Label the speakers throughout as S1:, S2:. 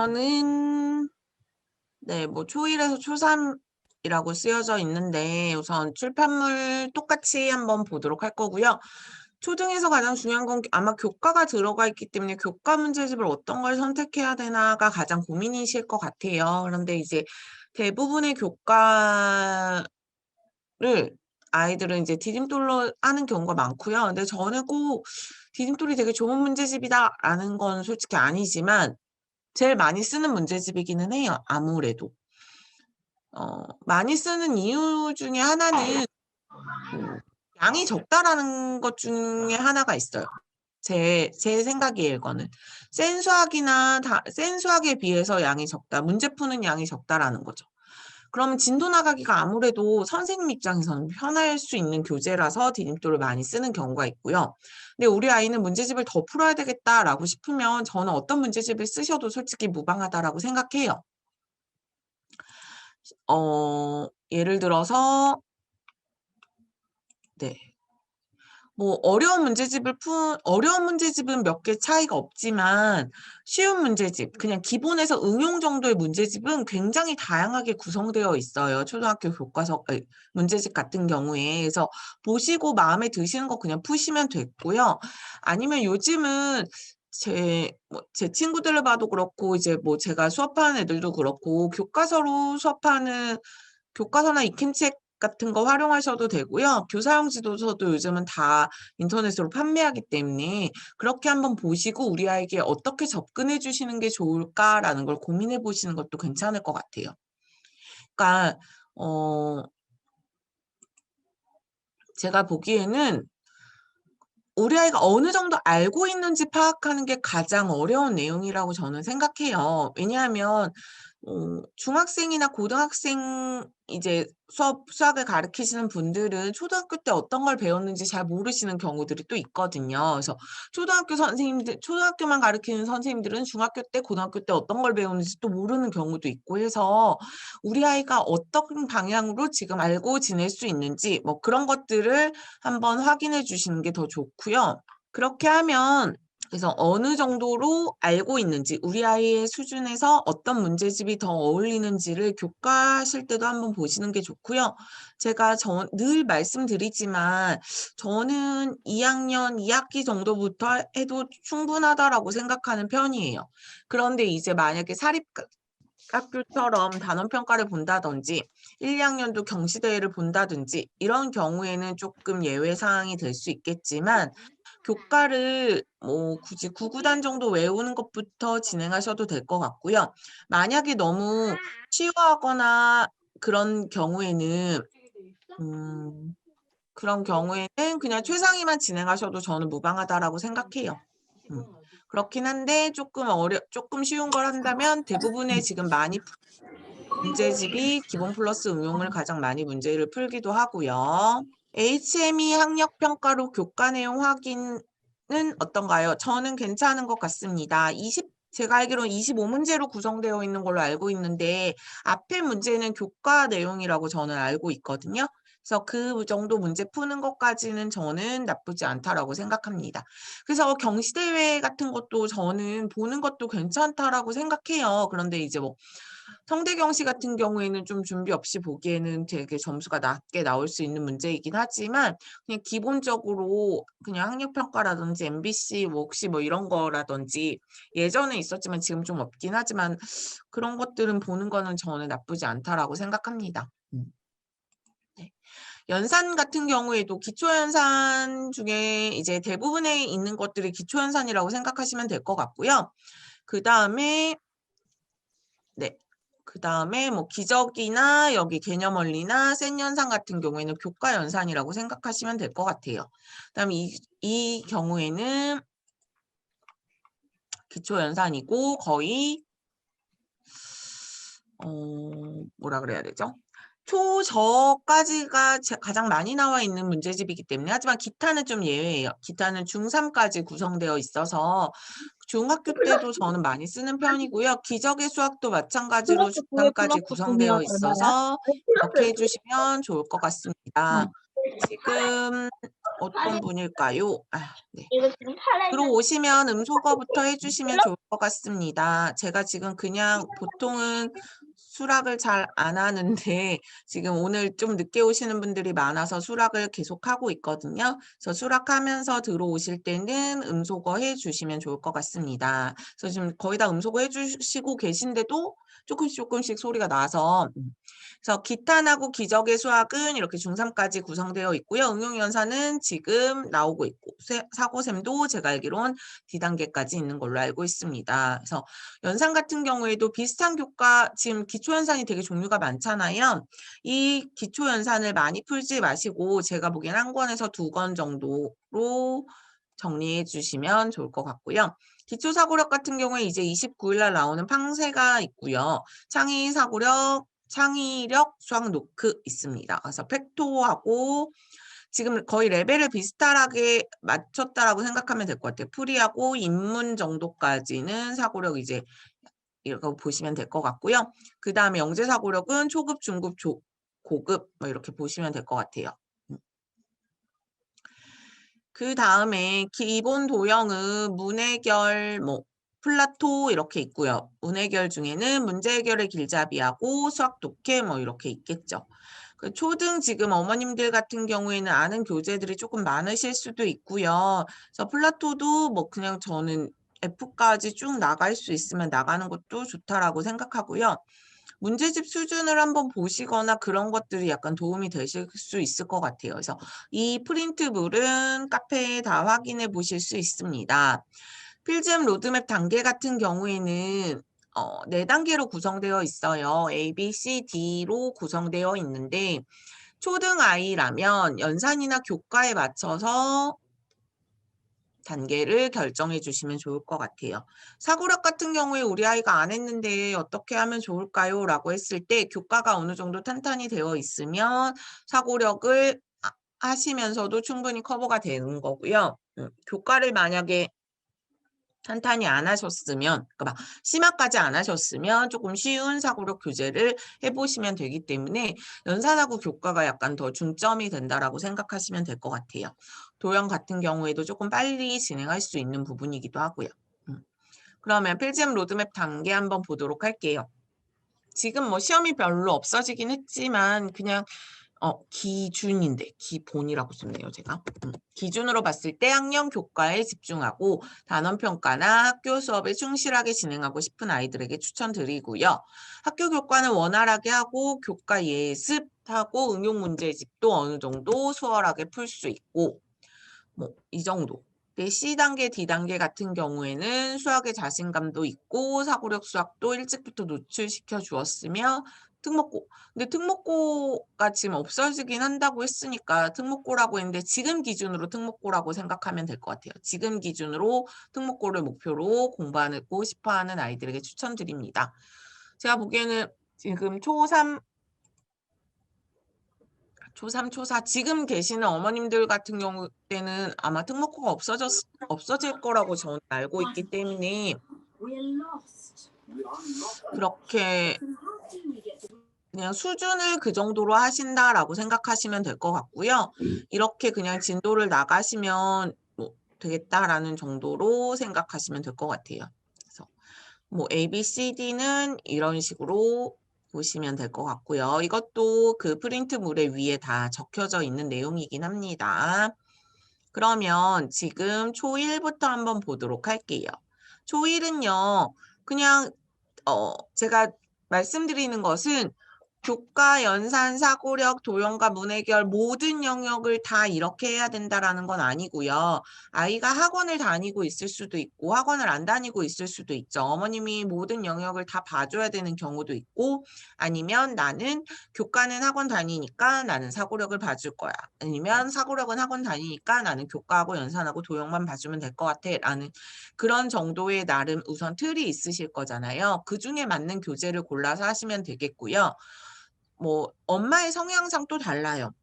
S1: 우선은 뭐 초1에서 초3이라고 쓰여져 있는데 우선 출판물 똑같이 한번 보도록 할 거고요. 초등에서 가장 중요한 건 아마 교과가 들어가 있기 때문에 교과 문제집을 어떤 걸 선택해야 되나가 가장 고민이실 것 같아요. 그런데 이제 대부분의 교과를 아이들은 이제 디딤돌로 하는 경우가 많고요. 근데 저는 꼭 디딤돌이 되게 좋은 문제집이다라는 건 솔직히 아니지만 제일 많이 쓰는 문제집이기는 해요. 아무래도. 많이 쓰는 이유 중에 하나는 양이 적다라는 것 중에 하나가 있어요. 제 생각이에요, 이거는. 센 수학에 비해서 양이 적다. 문제 푸는 양이 적다라는 거죠. 그러면 진도 나가기가 아무래도 선생님 입장에서는 편할 수 있는 교재라서 디딤돌을 많이 쓰는 경우가 있고요. 근데 우리 아이는 문제집을 더 풀어야 되겠다라고 싶으면 저는 어떤 문제집을 쓰셔도 솔직히 무방하다라고 생각해요. 예를 들어서 뭐 어려운 문제집은 몇 개 차이가 없지만 쉬운 문제집, 그냥 기본에서 응용 정도의 문제집은 굉장히 다양하게 구성되어 있어요. 초등학교 교과서 문제집 같은 경우에. 그래서 보시고 마음에 드시는 거 그냥 푸시면 됐고요. 아니면 요즘은 제 친구들을 봐도 그렇고 이제 뭐 제가 수업하는 애들도 그렇고 교과서로 수업하는 교과서나 익힘책 같은 거 활용하셔도 되고요. 교사용 지도서도 요즘은 다 인터넷으로 판매하기 때문에 그렇게 한번 보시고 우리 아이에게 어떻게 접근해 주시는 게 좋을까라는 걸 고민해 보시는 것도 괜찮을 것 같아요. 그러니까 제가 보기에는 우리 아이가 어느 정도 알고 있는지 파악하는 게 가장 어려운 내용이라고 저는 생각해요. 왜냐하면 중학생이나 고등학생 이제 수학을 가르치시는 분들은 초등학교 때 어떤 걸 배웠는지 잘 모르시는 경우들이 또 있거든요. 그래서 초등학교만 가르치는 선생님들은 중학교 때, 고등학교 때 어떤 걸 배우는지 또 모르는 경우도 있고 해서 우리 아이가 어떤 방향으로 지금 알고 지낼 수 있는지 뭐 그런 것들을 한번 확인해 주시는 게 더 좋고요. 그렇게 하면 그래서 어느 정도로 알고 있는지 우리 아이의 수준에서 어떤 문제집이 더 어울리는지를 교과하실 때도 한번 보시는 게 좋고요. 제가 늘 말씀드리지만 저는 2학년 2학기 정도부터 해도 충분하다라고 생각하는 편이에요. 그런데 이제 만약에 사립학교처럼 단원평가를 본다든지 1, 2학년도 경시대회를 본다든지 이런 경우에는 조금 예외 사항이 될 수 있겠지만 교과를 뭐 굳이 구구단 정도 외우는 것부터 진행하셔도 될 것 같고요. 만약에 너무 쉬워하거나 그런 경우에는 그냥 최상위만 진행하셔도 저는 무방하다라고 생각해요. 그렇긴 한데 조금 쉬운 걸 한다면 대부분의 지금 문제집이 기본 플러스 응용을 가장 많이 문제를 풀기도 하고요. HME 학력평가로 교과 내용 확인은 어떤가요? 저는 괜찮은 것 같습니다. 제가 알기로는 25문제로 구성되어 있는 걸로 알고 있는데 앞에 문제는 교과 내용이라고 저는 알고 있거든요. 그래서 그 정도 문제 푸는 것까지는 저는 나쁘지 않다라고 생각합니다. 그래서 경시대회 같은 것도 저는 보는 것도 괜찮다라고 생각해요. 그런데 이제 뭐 성대경시 같은 경우에는 좀 준비 없이 보기에는 되게 점수가 낮게 나올 수 있는 문제이긴 하지만 그냥 기본적으로 그냥 학력평가라든지 MBC, 혹시 뭐 이런 거라든지 예전에 있었지만 지금 좀 없긴 하지만 그런 것들은 보는 거는 저는 나쁘지 않다라고 생각합니다. 네. 연산 같은 경우에도 기초연산 중에 이제 대부분에 있는 것들이 기초연산이라고 생각하시면 될 것 같고요. 그 다음에 뭐 기적이나 여기 개념원리나 센연산 같은 경우에는 교과 연산이라고 생각하시면 될 것 같아요. 그다음에 이 경우에는 기초 연산이고 거의 뭐라 그래야 되죠? 초저까지가 가장 많이 나와 있는 문제집이기 때문에 하지만 기타는 좀 예외예요. 기타는 중3까지 구성되어 있어서 중학교 때도 저는 많이 쓰는 편이고요. 기적의 수학도 마찬가지로
S2: 플러스 9에
S1: 중3까지
S2: 플러스 9면
S1: 구성되어
S2: 얼마야?
S1: 있어서 이렇게 해주시면 좋을 것 같습니다. 지금 어떤 분일까요? 네.
S2: 이거 지금 팔아 있는
S1: 들어오시면 음소거부터 해주시면 좋을 것 같습니다. 제가 지금 그냥 보통은 수락을 잘 안 하는데 지금 오늘 좀 늦게 오시는 분들이 많아서 수락을 계속하고 있거든요. 그래서 수락하면서 들어오실 때는 음소거 해주시면 좋을 것 같습니다. 그래서 지금 거의 다 음소거 해주시고 계신데도 조금씩 소리가 나서 그래서 기탄하고 기적의 수학은 이렇게 중3까지 구성되어 있고요. 응용연산은 지금 나오고 있고 사고셈도 제가 알기론 D단계까지 있는 걸로 알고 있습니다. 그래서 연산 같은 경우에도 비슷한 교과 지금 기초연산이 되게 종류가 많잖아요. 이 기초연산을 많이 풀지 마시고 제가 보기엔 한 권에서 2권 정도로 정리해 주시면 좋을 것 같고요. 기초사고력 같은 경우에 이제 29일 날 나오는 팡세가 있고요. 창의력 수학 노크 있습니다. 그래서 팩토하고 지금 거의 레벨을 비슷하게 맞췄다라고 생각하면 될 것 같아요. 풀이하고 인문 정도까지는 사고력 이제 이렇게 보시면 될 것 같고요. 그 다음에 영재사고력은 초급, 중급, 고급 뭐 이렇게 보시면 될 것 같아요. 그 다음에 기본 도형은 문해결, 플라토 이렇게 있고요. 문해결 중에는 문제 해결의 길잡이하고 수학 독해 이렇게 있겠죠. 그 초등 지금 어머님들 같은 경우에는 아는 교재들이 조금 많으실 수도 있고요. 그래서 플라토도 그냥 저는 F까지 쭉 나갈 수 있으면 나가는 것도 좋다라고 생각하고요. 문제집 수준을 한번 보시거나 그런 것들이 약간 도움이 되실 수 있을 것 같아요. 그래서 이 프린트물은 카페에 다 확인해 보실 수 있습니다. 필즘 로드맵 단계 같은 경우에는 4단계로 구성되어 있어요. A, B, C, D로 구성되어 있는데 초등 아이라면 연산이나 교과에 맞춰서 단계를 결정해 주시면 좋을 것 같아요. 사고력 같은 경우에 우리 아이가 안 했는데 어떻게 하면 좋을까요? 라고 했을 때 교과가 어느 정도 탄탄히 되어 있으면 사고력을 하시면서도 충분히 커버가 되는 거고요. 교과를 만약에 탄탄히 안 하셨으면, 그러니까 막 심화까지 안 하셨으면 조금 쉬운 사고력 교재를 해보시면 되기 때문에 연산하고 교과가 약간 더 중점이 된다라고 생각하시면 될 것 같아요. 도형 같은 경우에도 조금 빨리 진행할 수 있는 부분이기도 하고요. 그러면 필즘 로드맵 단계 한번 보도록 할게요. 지금 시험이 별로 없어지긴 했지만 그냥 기준인데 기본이라고 썼네요 제가. 기준으로 봤을 때 학년 교과에 집중하고 단원평가나 학교 수업에 충실하게 진행하고 싶은 아이들에게 추천드리고요. 학교 교과는 원활하게 하고 교과 예습하고 응용 문제집도 어느 정도 수월하게 풀 수 있고 이 정도. C단계, D단계 같은 경우에는 수학에 자신감도 있고 사고력 수학도 일찍부터 노출시켜 주었으며 특목고. 근데 특목고가 지금 없어지긴 한다고 했으니까 특목고라고 했는데 지금 기준으로 특목고라고 생각하면 될 것 같아요. 지금 기준으로 특목고를 목표로 공부하고 싶어하는 아이들에게 추천드립니다. 제가 보기에는 지금 초3, 초4 지금 계시는 어머님들 같은 경우 때는 아마 특목고가 없어질 거라고 저는 알고 있기 때문에 그렇게 그냥 수준을 그 정도로 하신다라고 생각하시면 될 것 같고요. 이렇게 그냥 진도를 나가시면 되겠다라는 정도로 생각하시면 될 것 같아요. 그래서 A, B, C, D는 이런 식으로 보시면 될 것 같고요. 이것도 그 프린트물에 위에 다 적혀져 있는 내용이긴 합니다. 그러면 지금 초1부터 한번 보도록 할게요. 초1은요, 그냥 제가 말씀드리는 것은 교과, 연산, 사고력, 도형과 문해결 모든 영역을 다 이렇게 해야 된다라는 건 아니고요. 아이가 학원을 다니고 있을 수도 있고 학원을 안 다니고 있을 수도 있죠. 어머님이 모든 영역을 다 봐줘야 되는 경우도 있고 아니면 나는 교과는 학원 다니니까 나는 사고력을 봐줄 거야. 아니면 사고력은 학원 다니니까 나는 교과하고 연산하고 도형만 봐주면 될 것 같아. 라는 그런 정도의 나름 우선 틀이 있으실 거잖아요. 그 중에 맞는 교재를 골라서 하시면 되겠고요. 엄마의 성향상 또 달라요.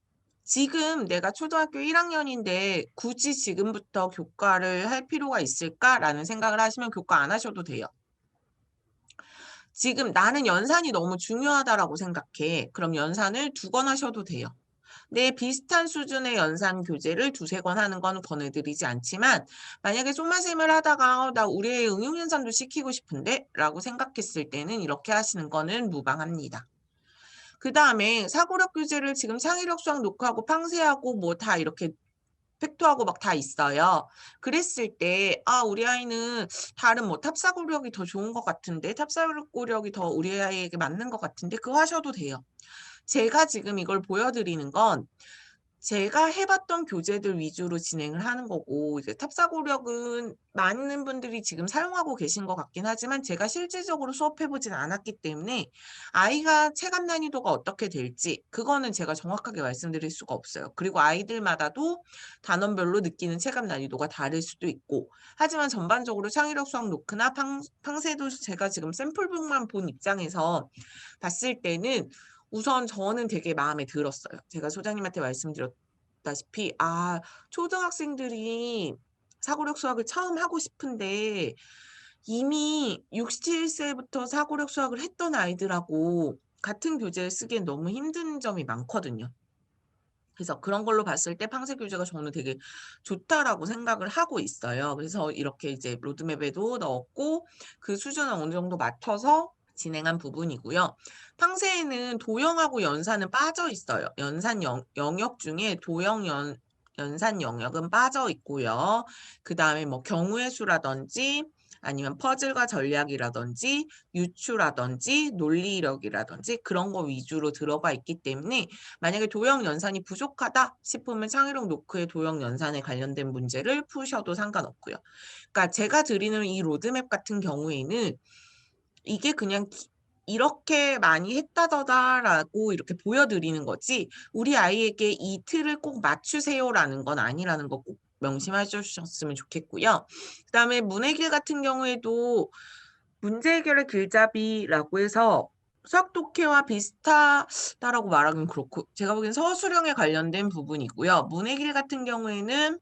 S1: 지금 내가 초등학교 1학년인데 굳이 지금부터 교과를 할 필요가 있을까라는 생각을 하시면 교과 안 하셔도 돼요. 지금 나는 연산이 너무 중요하다라고 생각해. 그럼 연산을 2권 하셔도 돼요. 내 비슷한 수준의 연산 교재를 두세 권 하는 건 권해드리지 않지만 만약에 소마셈을 하다가 나 우리 애 응용연산도 시키고 싶은데 라고 생각했을 때는 이렇게 하시는 거는 무방합니다. 그 다음에 사고력 교재를 지금 창의력 수학 녹화하고 팡세하고 뭐 다 이렇게 팩토하고 막 다 있어요. 그랬을 때 우리 아이는 다른 뭐 탑사고력이 더 좋은 것 같은데 탑사고력이 더 우리 아이에게 맞는 것 같은데 그거 하셔도 돼요. 제가 지금 이걸 보여드리는 건 제가 해봤던 교재들 위주로 진행을 하는 거고 이제 탑사고력은 많은 분들이 지금 사용하고 계신 것 같긴 하지만 제가 실질적으로 수업해보진 않았기 때문에 아이가 체감 난이도가 어떻게 될지 그거는 제가 정확하게 말씀드릴 수가 없어요. 그리고 아이들마다도 단원별로 느끼는 체감 난이도가 다를 수도 있고 하지만 전반적으로 창의력 수학 노크나 팡세도 제가 지금 샘플북만 본 입장에서 봤을 때는 우선 저는 되게 마음에 들었어요. 제가 소장님한테 말씀드렸다시피 초등학생들이 사고력 수학을 처음 하고 싶은데 이미 6, 7세부터 사고력 수학을 했던 아이들하고 같은 교재를 쓰기엔 너무 힘든 점이 많거든요. 그래서 그런 걸로 봤을 때 팡세 교재가 저는 되게 좋다라고 생각을 하고 있어요. 그래서 이렇게 이제 로드맵에도 넣었고 그 수준을 어느 정도 맞춰서 진행한 부분이고요. 팡세에는 도형하고 연산은 빠져 있어요. 연산 영역 중에 연산 영역은 빠져 있고요. 그 다음에 뭐 경우의 수라든지 아니면 퍼즐과 전략이라든지 유추라든지 논리력이라든지 그런 거 위주로 들어가 있기 때문에 만약에 도형 연산이 부족하다 싶으면 창의력 노크의 도형 연산에 관련된 문제를 푸셔도 상관없고요. 그러니까 제가 드리는 이 로드맵 같은 경우에는 이게 그냥 이렇게 많이 했다더다라고 이렇게 보여드리는 거지 우리 아이에게 이 틀을 꼭 맞추세요라는 건 아니라는 거 꼭 명심해 주셨으면 좋겠고요. 그 다음에 문해길 같은 경우에도 문제 해결의 길잡이라고 해서 수학 독해와 비슷하다라고 말하긴 그렇고 제가 보기엔 서술형에 관련된 부분이고요. 문해길 같은 경우에는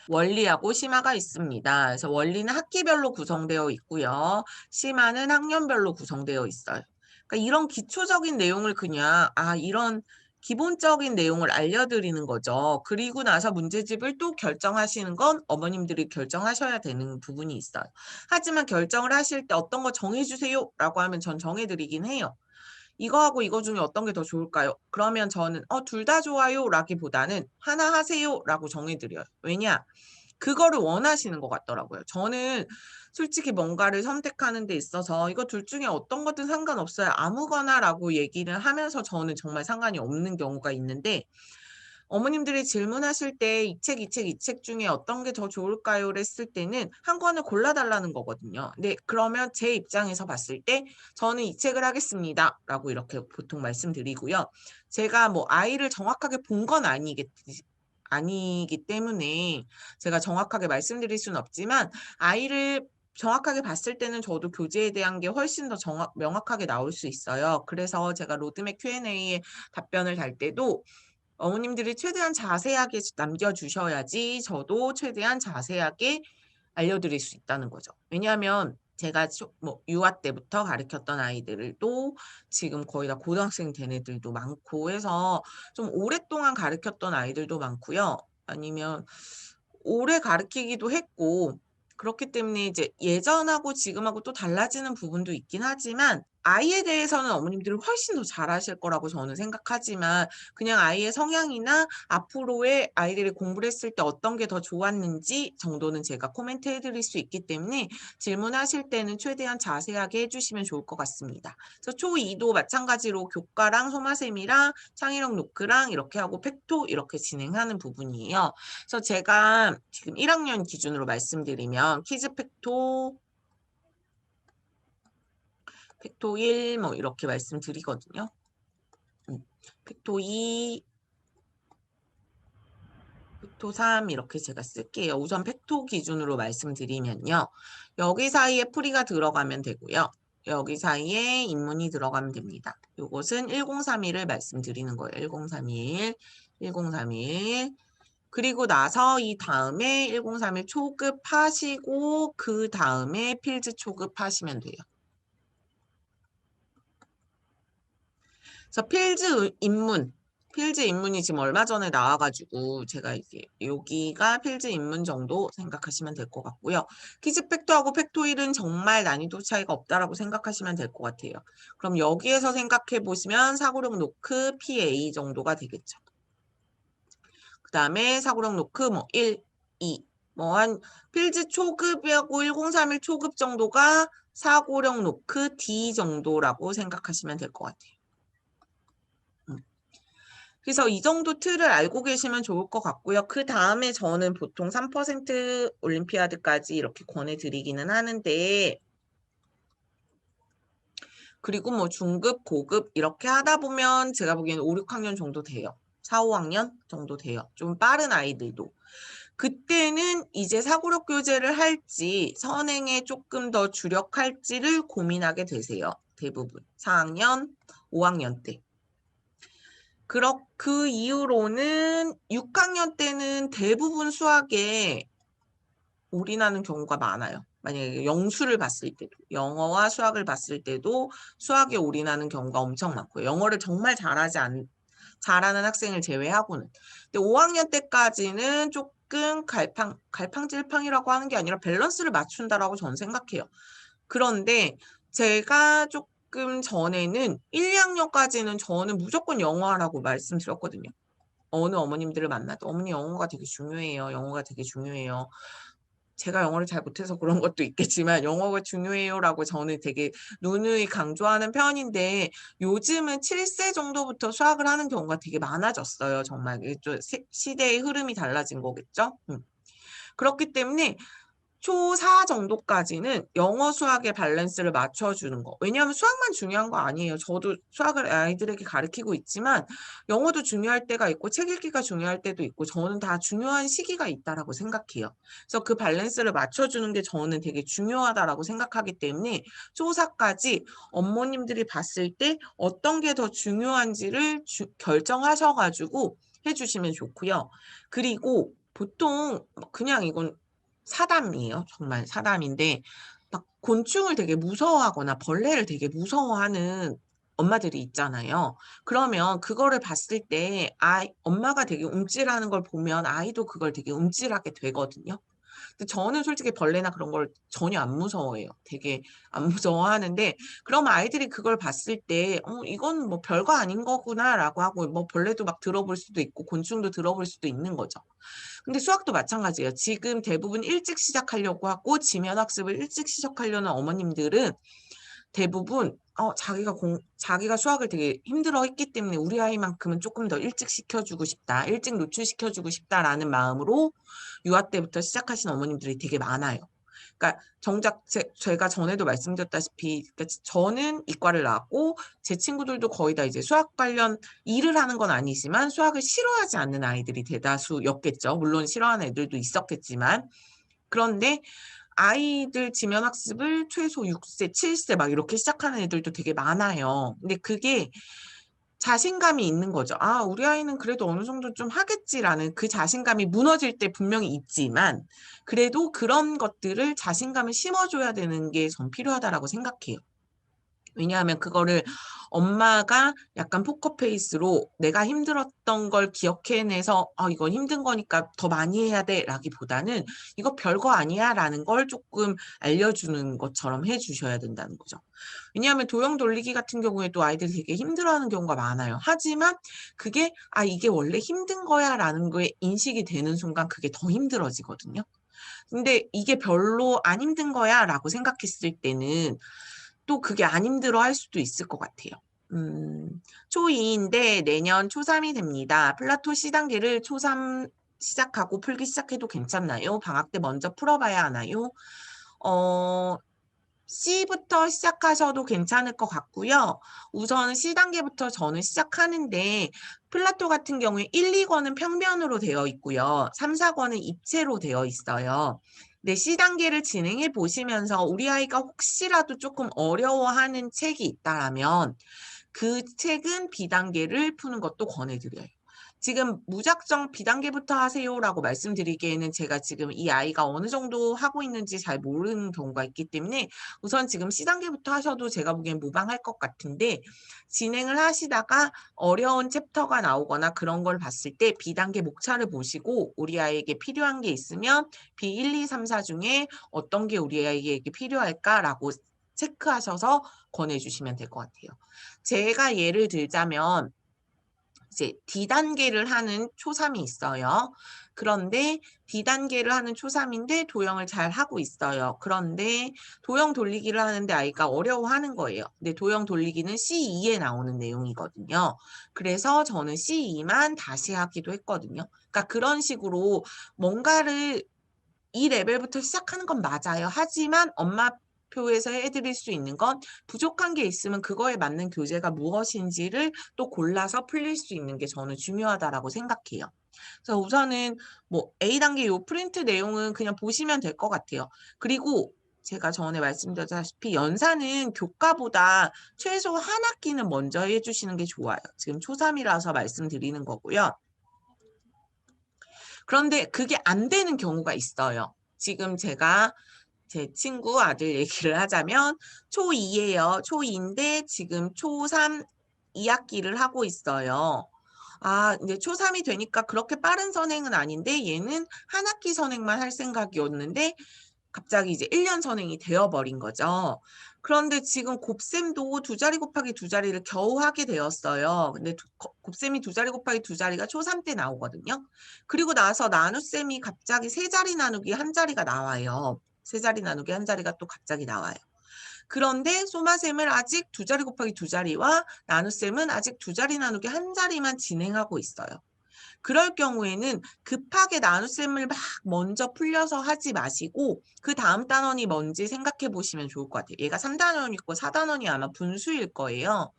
S1: 원리하고 심화가 있습니다. 그래서 원리는 학기별로 구성되어 있고요. 심화는 학년별로 구성되어 있어요. 그러니까 이런 기초적인 내용을 그냥 이런 기본적인 내용을 알려드리는 거죠. 그리고 나서 문제집을 또 결정하시는 건 어머님들이 결정하셔야 되는 부분이 있어요. 하지만 결정을 하실 때 어떤 거 정해주세요 라고 하면 전 정해드리긴 해요. 이거하고 이거 중에 어떤 게 더 좋을까요? 그러면 저는 둘 다 좋아요 라기보다는 하나 하세요 라고 정해드려요. 왜냐? 그거를 원하시는 것 같더라고요. 저는 솔직히 뭔가를 선택하는 데 있어서 이거 둘 중에 어떤 것든 상관없어요. 아무거나라고 얘기를 하면서 저는 정말 상관이 없는 경우가 있는데 어머님들이 질문하실 때 이 책 중에 어떤 게 더 좋을까요? 했을 때는 한 권을 골라달라는 거거든요. 네, 그러면 제 입장에서 봤을 때 저는 이 책을 하겠습니다. 라고 이렇게 보통 말씀드리고요. 제가 뭐 아이를 정확하게 본 건 아니기 때문에 제가 정확하게 말씀드릴 수는 없지만 아이를 정확하게 봤을 때는 저도 교재에 대한 게 훨씬 더 명확하게 나올 수 있어요. 그래서 제가 로드맵 Q&A에 답변을 달 때도 어머님들이 최대한 자세하게 남겨주셔야지 저도 최대한 자세하게 알려드릴 수 있다는 거죠. 왜냐하면 제가 유아 때부터 가르쳤던 아이들도 지금 거의 다 고등학생 된 애들도 많고 해서 좀 오랫동안 가르쳤던 아이들도 많고요. 아니면 오래 가르치기도 했고 그렇기 때문에 이제 예전하고 지금하고 또 달라지는 부분도 있긴 하지만 아이에 대해서는 어머님들이 훨씬 더 잘하실 거라고 저는 생각하지만 그냥 아이의 성향이나 앞으로의 아이들이 공부를 했을 때 어떤 게 더 좋았는지 정도는 제가 코멘트 해드릴 수 있기 때문에 질문하실 때는 최대한 자세하게 해주시면 좋을 것 같습니다. 그래서 초2도 마찬가지로 교과랑 소마셈이랑 창의력 노크랑 이렇게 하고 팩토 이렇게 진행하는 부분이에요. 그래서 제가 지금 1학년 기준으로 말씀드리면 퀴즈 팩토 1 뭐 이렇게 말씀드리거든요. 팩토 2, 팩토 3 이렇게 제가 쓸게요. 우선 팩토 기준으로 말씀드리면요. 여기 사이에 풀이가 들어가면 되고요. 여기 사이에 인문이 들어가면 됩니다. 이것은 1031을 말씀드리는 거예요. 1031, 1031. 그리고 나서 이 다음에 1031 초급 하시고 그 다음에 필즈 초급 하시면 돼요. 그래서 필즈 인문 필지 입문이 지금 얼마 전에 나와가지고 제가 이제 여기가 필지 입문 정도 생각하시면 될 것 같고요. 퀴즈 팩토하고 팩토일은 정말 난이도 차이가 없다라고 생각하시면 될 것 같아요. 그럼 여기에서 생각해 보시면 사고력 노크 PA 정도가 되겠죠. 그 다음에 사고력 노크 뭐 1, 2, 뭐 한 필즈 초급하고 1031 초급 정도가 사고력 노크 D 정도라고 생각하시면 될 것 같아요. 그래서 이 정도 틀을 알고 계시면 좋을 것 같고요. 그 다음에 저는 보통 3% 올림피아드까지 이렇게 권해드리기는 하는데, 그리고 뭐 중급, 고급 이렇게 하다 보면 제가 보기에는 5, 6학년 정도 돼요. 4, 5학년 정도 돼요. 좀 빠른 아이들도. 그때는 이제 사고력 교재를 할지 선행에 조금 더 주력할지를 고민하게 되세요. 대부분 4학년, 5학년 때. 그 이후로는 6학년 때는 대부분 수학에 올인하는 경우가 많아요. 만약에 영수를 봤을 때도, 영어와 수학을 봤을 때도 수학에 올인하는 경우가 엄청 많고요. 영어를 정말 잘하는 학생을 제외하고는. 근데 5학년 때까지는 조금 갈팡질팡이라고 하는 게 아니라 밸런스를 맞춘다라고 저는 생각해요. 그런데 제가 조금 전에는 1, 2학년까지는 저는 무조건 영어하라고 말씀드렸거든요. 어느 어머님들을 만나도 어머니 영어가 되게 중요해요. 영어가 되게 중요해요. 제가 영어를 잘 못해서 그런 것도 있겠지만 영어가 중요해요라고 저는 되게 누누이 강조하는 편인데 요즘은 7세 정도부터 수학을 하는 경우가 되게 많아졌어요. 정말 시대의 흐름이 달라진 거겠죠. 그렇기 때문에 초4 정도까지는 영어 수학의 밸런스를 맞춰주는 거. 왜냐하면 수학만 중요한 거 아니에요. 저도 수학을 아이들에게 가르치고 있지만 영어도 중요할 때가 있고 책 읽기가 중요할 때도 있고 저는 다 중요한 시기가 있다라고 생각해요. 그래서 그 밸런스를 맞춰주는 게 저는 되게 중요하다라고 생각하기 때문에 초4까지 어머님들이 봤을 때 어떤 게 더 중요한지를 결정하셔가지고 해주시면 좋고요. 그리고 보통 그냥 이건 사담이에요. 정말 사담인데 막 곤충을 되게 무서워하거나 벌레를 되게 무서워하는 엄마들이 있잖아요. 그러면 그거를 봤을 때 엄마가 되게 움찔하는 걸 보면 아이도 그걸 되게 움찔하게 되거든요. 근데 저는 솔직히 벌레나 그런 걸 전혀 안 무서워해요. 되게 안 무서워하는데 그러면 아이들이 그걸 봤을 때 이건 뭐 별거 아닌 거구나라고 하고 뭐 벌레도 막 들어볼 수도 있고 곤충도 들어볼 수도 있는 거죠. 근데 수학도 마찬가지예요. 지금 대부분 일찍 시작하려고 하고 지면 학습을 일찍 시작하려는 어머님들은 대부분 자기가 수학을 되게 힘들어 했기 때문에 우리 아이만큼은 조금 더 일찍 시켜주고 싶다. 일찍 노출시켜주고 싶다라는 마음으로 유아 때부터 시작하신 어머님들이 되게 많아요. 그러니까 정작 제가 전에도 말씀드렸다시피 그러니까 저는 이과를 나왔고 제 친구들도 거의 다 이제 수학 관련 일을 하는 건 아니지만 수학을 싫어하지 않는 아이들이 대다수였겠죠. 물론 싫어하는 애들도 있었겠지만 그런데 아이들 지면 학습을 최소 6세, 7세 막 이렇게 시작하는 애들도 되게 많아요. 근데 그게 자신감이 있는 거죠. 아, 우리 아이는 그래도 어느 정도 좀 하겠지라는 그 자신감이 무너질 때 분명히 있지만 그래도 그런 것들을 자신감을 심어줘야 되는 게 전 필요하다라고 생각해요. 왜냐하면 그거를 엄마가 약간 포커페이스로 내가 힘들었던 걸 기억해내서 이건 힘든 거니까 더 많이 해야 돼 라기보다는 이거 별거 아니야 라는 걸 조금 알려주는 것처럼 해주셔야 된다는 거죠. 왜냐하면 도형 돌리기 같은 경우에도 아이들이 되게 힘들어하는 경우가 많아요. 하지만 그게 이게 원래 힘든 거야 라는 거에 인식이 되는 순간 그게 더 힘들어지거든요. 근데 이게 별로 안 힘든 거야 라고 생각했을 때는 또 그게 안 힘들어 할 수도 있을 것 같아요. 초2인데 내년 초3이 됩니다. 플라토 C단계를 초3 시작하고 풀기 시작해도 괜찮나요? 방학 때 먼저 풀어봐야 하나요? C부터 시작하셔도 괜찮을 것 같고요. 우선 C단계부터 저는 시작하는데 플라토 같은 경우에 1, 2권은 평면으로 되어 있고요. 3, 4권은 입체로 되어 있어요. 네, C단계를 진행해 보시면서 우리 아이가 혹시라도 조금 어려워하는 책이 있다면 그 책은 B단계를 푸는 것도 권해드려요. 지금 무작정 B단계부터 하세요라고 말씀드리기에는 제가 지금 이 아이가 어느 정도 하고 있는지 잘 모르는 경우가 있기 때문에 우선 지금 C단계부터 하셔도 제가 보기엔 무방할 것 같은데, 진행을 하시다가 어려운 챕터가 나오거나 그런 걸 봤을 때 B단계 목차를 보시고 우리 아이에게 필요한 게 있으면 B1, 2, 3, 4 중에 어떤 게 우리 아이에게 필요할까라고 체크하셔서 권해주시면 될 것 같아요. 제가 예를 들자면 이제 D단계를 하는 초3이 있어요. 그런데 D단계를 하는 초3인데 도형을 잘 하고 있어요. 그런데 도형 돌리기를 하는데 아이가 어려워하는 거예요. 근데 도형 돌리기는 C2에 나오는 내용이거든요. 그래서 저는 C2만 다시 하기도 했거든요. 그러니까 그런 식으로 뭔가를 이 레벨부터 시작하는 건 맞아요. 하지만 엄마표에서 해드릴 수 있는 건 부족한 게 있으면 그거에 맞는 교재가 무엇인지를 또 골라서 풀릴 수 있는 게 저는 중요하다라고 생각해요. 그래서 우선은 뭐 A단계 요 프린트 내용은 그냥 보시면 될 것 같아요. 그리고 제가 전에 말씀드렸다시피 연산은 교과보다 최소 한 학기는 먼저 해주시는 게 좋아요. 지금 초3이라서 말씀드리는 거고요. 그런데 그게 안 되는 경우가 있어요. 지금 제가 제 친구 아들 얘기를 하자면 초2예요. 초2인데 지금 초3 2학기를 하고 있어요. 아, 이제 초3이 되니까 그렇게 빠른 선행은 아닌데 얘는 한 학기 선행만 할 생각이었는데 갑자기 이제 1년 선행이 되어버린 거죠. 그런데 지금 곱셈도 두 자리 곱하기 두 자리를 겨우 하게 되었어요. 근데 곱셈이 두 자리 곱하기 두 자리가 초3 때 나오거든요. 그리고 나서 나눗셈이 갑자기 세 자리 나누기 한 자리가 나와요. 세 자리 나누기 한 자리가 또 갑자기 나와요. 그런데 소마셈을 아직 두 자리 곱하기 두 자리와 나눗셈은 아직 두 자리 나누기 한 자리만 진행하고 있어요. 그럴 경우에는 급하게 나눗셈을 막 먼저 풀려서 하지 마시고 그 다음 단원이 뭔지 생각해 보시면 좋을 것 같아요. 얘가 3단원이고 4단원이 아마 분수일 거예요.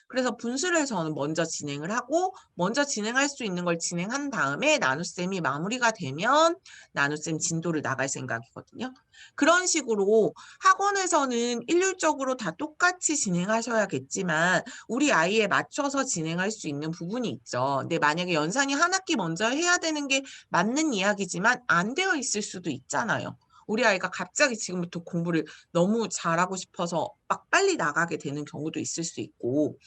S1: 그래서 분수를 저는 먼저 진행을 하고 먼저 진행할 수 있는 걸 진행한 다음에 나눗셈이 마무리가 되면 나눗셈 진도를 나갈 생각이거든요. 그런 식으로 학원에서는 일률적으로 다 똑같이 진행하셔야겠지만 우리 아이에 맞춰서 진행할 수 있는 부분이 있죠. 근데 만약에 연산이 한 학기 먼저 해야 되는 게 맞는 이야기지만 안 되어 있을 수도 있잖아요. 우리 아이가 갑자기 지금부터 공부를 너무 잘하고 싶어서 막 빨리 나가게 되는 경우도 있을 수 있고,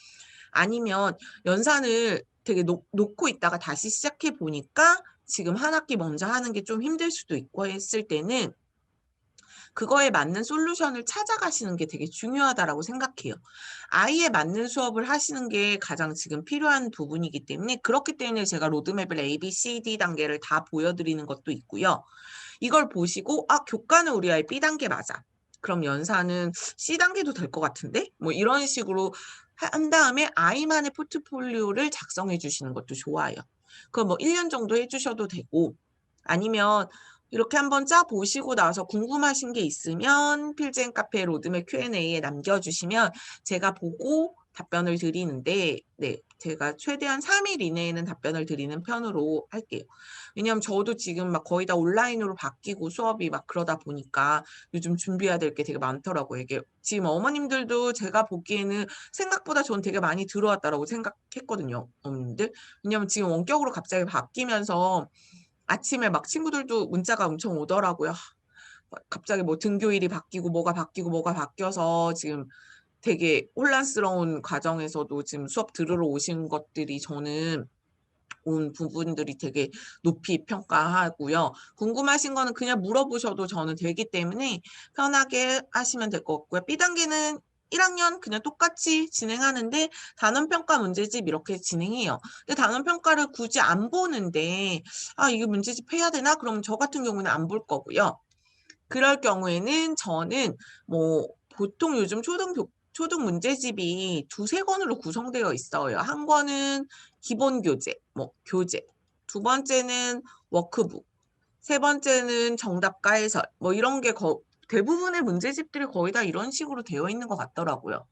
S1: 아니면 연산을 되게 놓고 있다가 다시 시작해 보니까 지금 한 학기 먼저 하는 게 좀 힘들 수도 있고 했을 때는 그거에 맞는 솔루션을 찾아가시는 게 되게 중요하다라고 생각해요. 아이에 맞는 수업을 하시는 게 가장 지금 필요한 부분이기 때문에, 그렇기 때문에 제가 로드맵을 A, B, C, D 단계를 다 보여드리는 것도 있고요. 이걸 보시고 아, 교과는 우리 아이 B단계 맞아. 그럼 연산은 C단계도 될 것 같은데? 뭐 이런 식으로 한 다음에 아이만의 포트폴리오를 작성해 주시는 것도 좋아요. 그거 뭐 1년 정도 해주셔도 되고, 아니면 이렇게 한번 짜 보시고 나서 궁금하신 게 있으면 필젠 카페 로드맵 Q&A에 남겨주시면 제가 보고 답변을 드리는데, 네, 제가 최대한 3일 이내에는 답변을 드리는 편으로 할게요. 왜냐면 저도 지금 막 거의 다 온라인으로 바뀌고 수업이 막 그러다 보니까 요즘 준비해야 될 게 되게 많더라고요. 이게 지금 어머님들도 제가 보기에는 생각보다 전 되게 많이 들어왔다라고 생각했거든요, 어머님들. 왜냐면 지금 원격으로 갑자기 바뀌면서 아침에 막 친구들도 문자가 엄청 오더라고요. 갑자기 뭐 등교일이 바뀌고 뭐가 바뀌고 뭐가 바뀌어서 지금 되게 혼란스러운 과정에서도 지금 수업 들으러 오신 것들이 저는 온 부분들이 되게 높이 평가하고요. 궁금하신 거는 그냥 물어보셔도 저는 되기 때문에 편하게 하시면 될 것 같고요. B단계는 1학년 그냥 똑같이 진행하는데 단원평가 문제집 이렇게 진행해요. 근데 단원평가를 굳이 안 보는데 아, 이거 문제집 해야 되나? 그럼 저 같은 경우는 안 볼 거고요. 그럴 경우에는 저는 뭐 보통 요즘 초등 문제집이 두세 권으로 구성되어 있어요. 한 권은 기본 교재, 뭐 교재. 두 번째는 워크북. 세 번째는 정답과 해설. 뭐 이런 게 대부분의 문제집들이 거의 다 이런 식으로 되어 있는 것 같더라고요.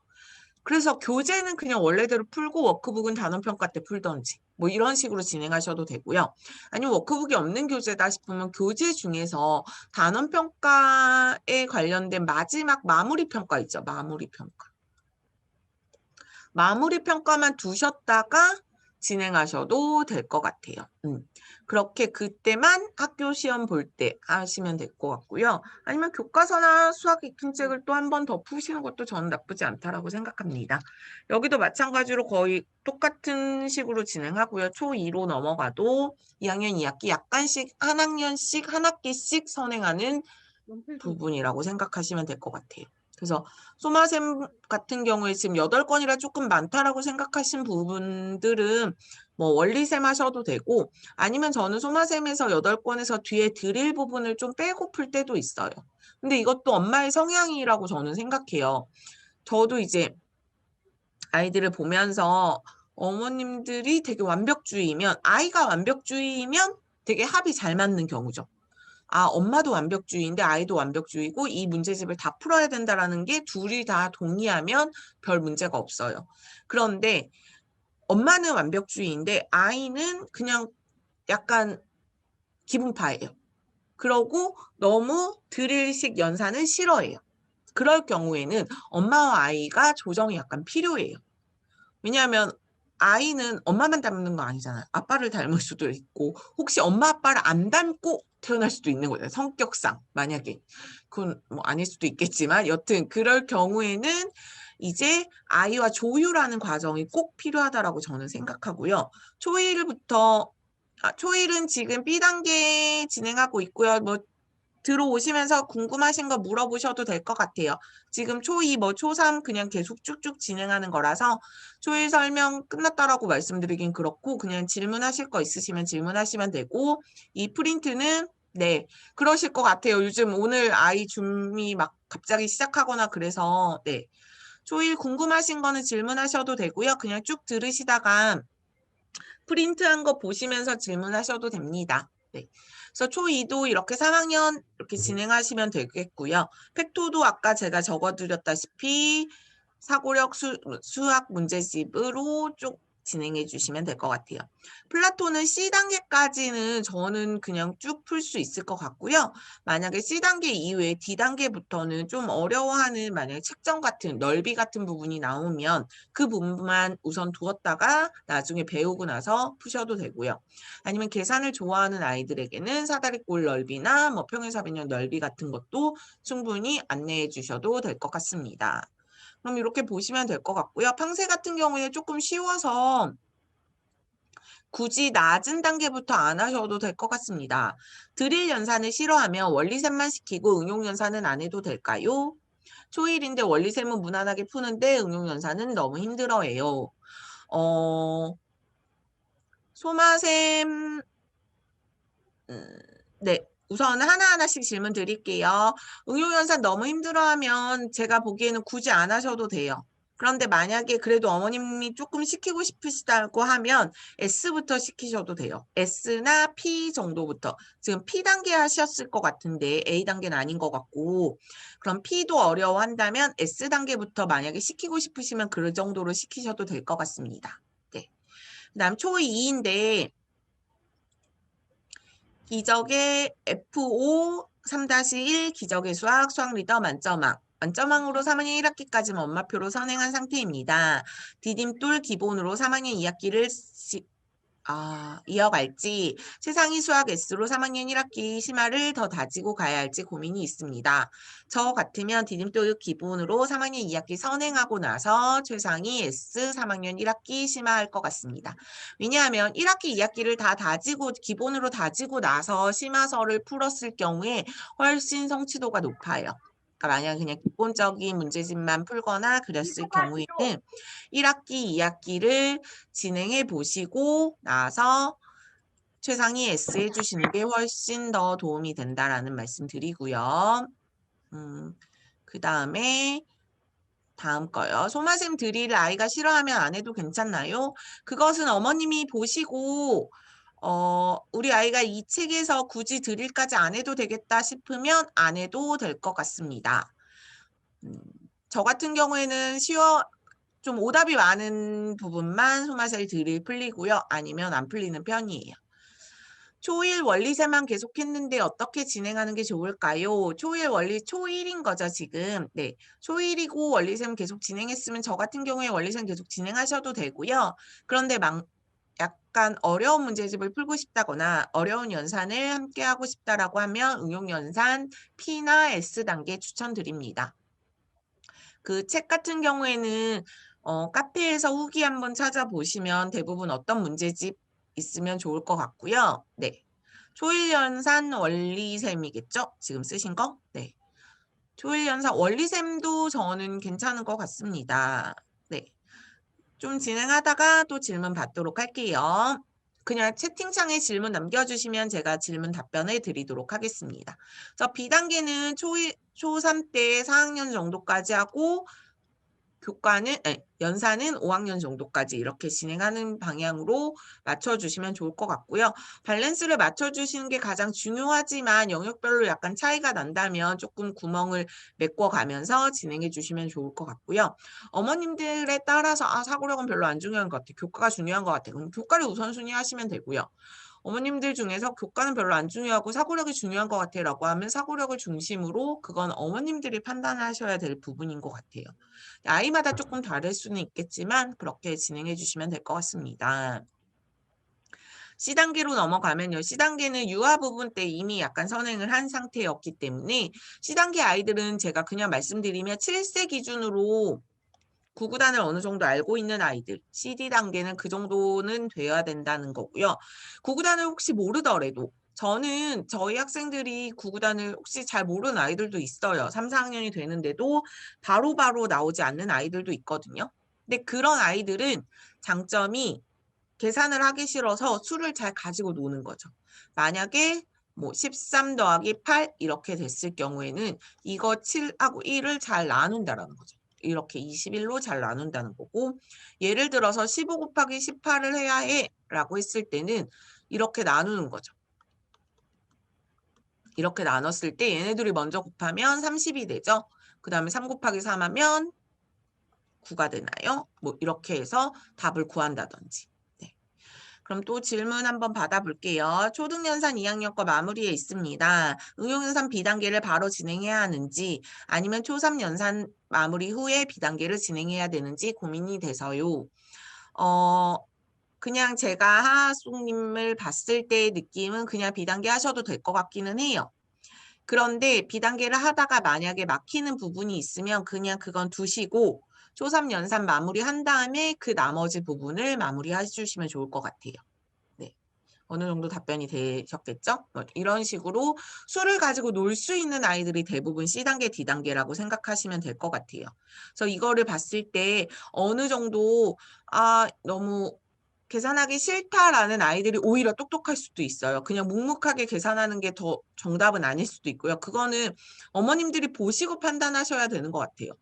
S1: 그래서 교재는 그냥 원래대로 풀고 워크북은 단원평가 때 풀던지 뭐 이런 식으로 진행하셔도 되고요. 아니면 워크북이 없는 교재다 싶으면 교재 중에서 단원평가에 관련된 마지막 마무리평가 있죠. 마무리평가. 마무리평가만 두셨다가 진행하셔도 될 것 같아요. 그렇게 그때만 학교 시험 볼 때 하시면 될 것 같고요. 아니면 교과서나 수학 익힘책을 또 한 번 더 푸시는 것도 저는 나쁘지 않다라고 생각합니다. 여기도 마찬가지로 거의 똑같은 식으로 진행하고요. 초2로 넘어가도 2학년 2학기 약간씩 한 학년씩 한 학기씩 선행하는 부분이라고 생각하시면 될 것 같아요. 그래서 소마셈 같은 경우에 지금 8건이라 조금 많다라고 생각하신 부분들은 뭐 원리셈 하셔도 되고, 아니면 저는 소마셈에서 8건에서 뒤에 드릴 부분을 좀 빼고 풀 때도 있어요. 근데 이것도 엄마의 성향이라고 저는 생각해요. 저도 이제 아이들을 보면서 어머님들이 되게 완벽주의면, 아이가 완벽주의면 되게 합이 잘 맞는 경우죠. 아, 엄마도 완벽주의인데 아이도 완벽주의고 이 문제집을 다 풀어야 된다라는 게 둘이 다 동의하면 별 문제가 없어요. 그런데 엄마는 완벽주의인데 아이는 그냥 약간 기분파예요. 그러고 너무 드릴식 연산은 싫어해요. 그럴 경우에는 엄마와 아이가 조정이 약간 필요해요. 왜냐하면 아이는 엄마만 닮는 거 아니잖아요. 아빠를 닮을 수도 있고, 혹시 엄마 아빠를 안 닮고 태어날 수도 있는 거예요. 성격상 만약에. 그건 뭐 아닐 수도 있겠지만 여튼 그럴 경우에는 이제 아이와 조율하는 과정이 꼭 필요하다라고 저는 생각하고요. 초1은 지금 B단계 진행하고 있고요. 뭐 들어오시면서 궁금하신 거 물어보셔도 될 것 같아요. 지금 초2, 뭐 초3 그냥 계속 쭉쭉 진행하는 거라서 초1 설명 끝났다라고 말씀드리긴 그렇고, 그냥 질문하실 거 있으시면 질문하시면 되고, 이 프린트는 네, 그러실 것 같아요. 요즘 오늘 아이 줌이 막 갑자기 시작하거나 그래서 네, 초1 궁금하신 거는 질문하셔도 되고요. 그냥 쭉 들으시다가 프린트한 거 보시면서 질문하셔도 됩니다. 네. 그래서 초2도 이렇게 3학년 이렇게 진행하시면 되겠고요. 팩토도 아까 제가 적어드렸다시피 사고력 수학 문제집으로 쭉 진행해 주시면 될 것 같아요. 플라톤은 C단계까지는 저는 그냥 쭉 풀 수 있을 것 같고요. 만약에 C단계 이후에 D단계부터는 좀 어려워하는 만약에 책정 같은 넓이 같은 부분이 나오면 그 부분만 우선 두었다가 나중에 배우고 나서 푸셔도 되고요. 아니면 계산을 좋아하는 아이들에게는 사다리꼴 넓이나 뭐 평행사변형 넓이 같은 것도 충분히 안내해 주셔도 될 것 같습니다. 그럼 이렇게 보시면 될 것 같고요. 팡세 같은 경우에 조금 쉬워서 굳이 낮은 단계부터 안 하셔도 될 것 같습니다. 드릴 연산을 싫어하면 원리셈만 시키고 응용 연산은 안 해도 될까요? 초1인데 원리셈은 무난하게 푸는데 응용 연산은 너무 힘들어해요. 소마셈, 네. 우선 하나하나씩 질문 드릴게요. 응용연산 너무 힘들어하면 제가 보기에는 굳이 안 하셔도 돼요. 그런데 만약에 그래도 어머님이 조금 시키고 싶으시다고 하면 S부터 시키셔도 돼요. S나 P 정도부터. 지금 P단계 하셨을 것 같은데 A단계는 아닌 것 같고, 그럼 P도 어려워한다면 S단계부터 만약에 시키고 싶으시면 그 정도로 시키셔도 될 것 같습니다. 네. 그다음 초2인데 기적의 F5 3-1 기적의 수학 리더 만점왕. 만점왕으로 3학년 1학기까지는 엄마표로 선행한 상태입니다. 디딤돌 기본으로 3학년 2학기를 이어갈지 세상이 수학 S로 3학년 1학기 심화를 더 다지고 가야 할지 고민이 있습니다. 저 같으면 디딤돌 기본으로 3학년 2학기 선행하고 나서 최상위 S 3학년 1학기 심화할 것 같습니다. 왜냐하면 1학기, 2학기를 다 다지고 기본으로 다지고 나서 심화서를 풀었을 경우에 훨씬 성취도가 높아요. 그러니까 만약 그냥 기본적인 문제집만 풀거나 그랬을 경우에는 1학기, 2학기를 진행해 보시고 나서 최상위 S 해주시는 게 훨씬 더 도움이 된다라는 말씀 드리고요. 그 다음에 다음 거요. 소마셈 드릴 아이가 싫어하면 안 해도 괜찮나요? 그것은 어머님이 보시고 우리 아이가 이 책에서 굳이 드릴까지 안 해도 되겠다 싶으면 안 해도 될 것 같습니다. 저 같은 경우에는 좀 오답이 많은 부분만 소마셀 드릴 풀리고요. 아니면 안 풀리는 편이에요. 초1 원리세만 계속했는데 어떻게 진행하는 게 좋을까요? 초1 원리 초1인 거죠, 지금. 네. 초1이고 원리셈 계속 진행했으면 저 같은 경우에 원리셈 계속 진행하셔도 되고요. 그런데 약간 어려운 문제집을 풀고 싶다거나 어려운 연산을 함께 하고 싶다라고 하면 응용연산 P나 S 단계 추천드립니다. 그 책 같은 경우에는 카페에서 후기 한번 찾아보시면 대부분 어떤 문제집 있으면 좋을 것 같고요. 네. 초일연산 원리셈이겠죠? 지금 쓰신 거? 네. 초일연산 원리셈도 저는 괜찮은 것 같습니다. 네. 좀 진행하다가 또 질문 받도록 할게요. 그냥 채팅창에 질문 남겨주시면 제가 질문 답변을 드리도록 하겠습니다. 그래서 B단계는 초3 때 4학년 정도까지 하고 연산은 5학년 정도까지 이렇게 진행하는 방향으로 맞춰주시면 좋을 것 같고요. 밸런스를 맞춰주시는 게 가장 중요하지만 영역별로 약간 차이가 난다면 조금 구멍을 메꿔가면서 진행해 주시면 좋을 것 같고요. 어머님들에 따라서 사고력은 별로 안 중요한 것 같아요. 교과가 중요한 것 같아요. 그럼 교과를 우선순위 하시면 되고요. 어머님들 중에서 교과는 별로 안 중요하고 사고력이 중요한 것 같아요 라고 하면 사고력을 중심으로 그건 어머님들이 판단하셔야 될 부분인 것 같아요. 아이마다 조금 다를 수는 있겠지만 그렇게 진행해 주시면 될 것 같습니다. C단계로 넘어가면요. C단계는 유아 부분 때 이미 약간 선행을 한 상태였기 때문에 C단계 아이들은 제가 그냥 말씀드리면 7세 기준으로 구구단을 어느 정도 알고 있는 아이들, CD 단계는 그 정도는 돼야 된다는 거고요. 구구단을 혹시 모르더라도 저는 저희 학생들이 구구단을 혹시 잘 모르는 아이들도 있어요. 3, 4학년이 되는데도 바로바로 나오지 않는 아이들도 있거든요. 근데 그런 아이들은 장점이 계산을 하기 싫어서 수를 잘 가지고 노는 거죠. 만약에 뭐 13 더하기 8 이렇게 됐을 경우에는 이거 7하고 1을 잘 나눈다라는 거죠. 이렇게 21로 잘 나눈다는 거고 예를 들어서 15 곱하기 18을 해야 해 라고 했을 때는 이렇게 나누는 거죠. 이렇게 나눴을 때 얘네들이 먼저 곱하면 30이 되죠. 그 다음에 3 곱하기 3 하면 9가 되나요? 뭐 이렇게 해서 답을 구한다든지. 그럼 또 질문 한번 받아볼게요. 초등연산 2학년 거 마무리에 있습니다. 응용연산 B단계를 바로 진행해야 하는지 아니면 초3 연산 마무리 후에 B단계를 진행해야 되는지 고민이 돼서요. 그냥 제가 하하숙님을 봤을 때의 느낌은 그냥 B단계 하셔도 될 것 같기는 해요. 그런데 B단계를 하다가 만약에 막히는 부분이 있으면 그냥 그건 두시고 초3 연산 마무리한 다음에 그 나머지 부분을 마무리해 주시면 좋을 것 같아요. 네. 어느 정도 답변이 되셨겠죠? 이런 식으로 수를 가지고 놀 수 있는 아이들이 대부분 C단계, D단계라고 생각하시면 될 것 같아요. 그래서 이거를 봤을 때 어느 정도 너무 계산하기 싫다라는 아이들이 오히려 똑똑할 수도 있어요. 그냥 묵묵하게 계산하는 게 더 정답은 아닐 수도 있고요. 그거는 어머님들이 보시고 판단하셔야 되는 것 같아요.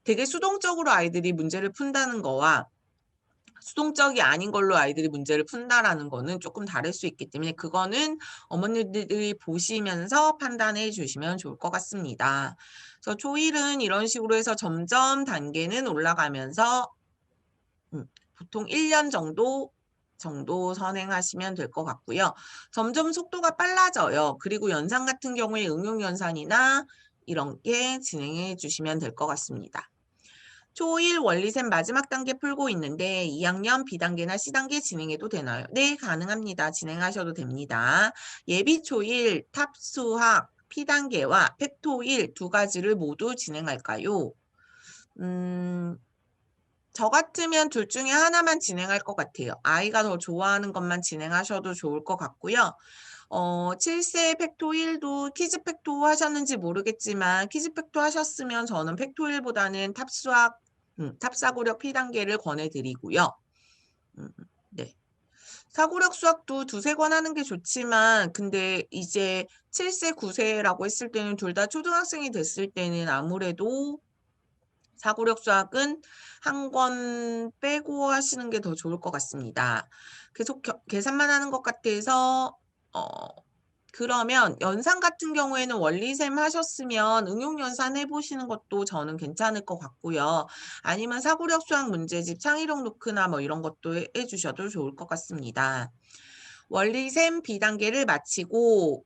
S1: 되게 수동적으로 아이들이 문제를 푼다는 거와 수동적이 아닌 걸로 아이들이 문제를 푼다라는 거는 조금 다를 수 있기 때문에 그거는 어머니들이 보시면서 판단해 주시면 좋을 것 같습니다. 그래서 초1은 이런 식으로 해서 점점 단계는 올라가면서 보통 1년 정도 선행하시면 될 것 같고요. 점점 속도가 빨라져요. 그리고 연산 같은 경우에 응용연산이나 이런 게 진행해 주시면 될 것 같습니다. 초1 원리셈 마지막 단계 풀고 있는데 2학년 B단계나 C단계 진행해도 되나요? 네, 가능합니다. 진행하셔도 됩니다. 예비 초1 탑수학 P단계와 팩토1 두 가지를 모두 진행할까요? 저 같으면 둘 중에 하나만 진행할 것 같아요. 아이가 더 좋아하는 것만 진행하셔도 좋을 것 같고요. 7세 팩토1도 키즈 팩토 하셨는지 모르겠지만 키즈 팩토 하셨으면 저는 팩토1보다는 탑사고력 P단계를 권해드리고요. 네. 사고력 수학도 두세 권 하는 게 좋지만 근데 이제 7세, 9세라고 했을 때는 둘 다 초등학생이 됐을 때는 아무래도 사고력 수학은 한 권 빼고 하시는 게 더 좋을 것 같습니다. 계속 계산만 하는 것 같아서 그러면 연산 같은 경우에는 원리셈 하셨으면 응용연산 해보시는 것도 저는 괜찮을 것 같고요. 아니면 사고력 수학 문제집 창의력 노크나 뭐 이런 것도 해주셔도 좋을 것 같습니다. 원리셈 B단계를 마치고